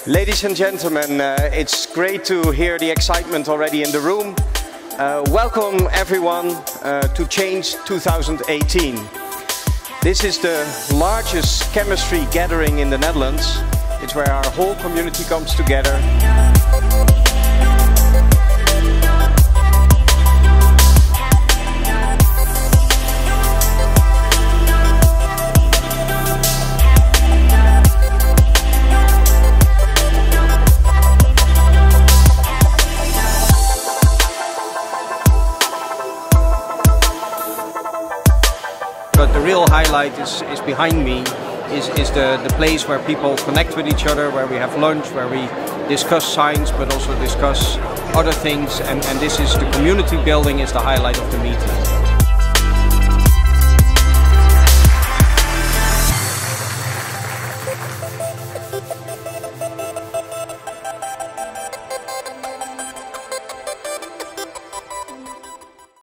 Ladies and gentlemen, it's great to hear the excitement already in the room. Welcome everyone to Change 2018. This is the largest chemistry gathering in the Netherlands. It's where our whole community comes together. But the real highlight is behind me, is the place where people connect with each other, where we have lunch, where we discuss science but also discuss other things, and this is the community building is the highlight of the meeting.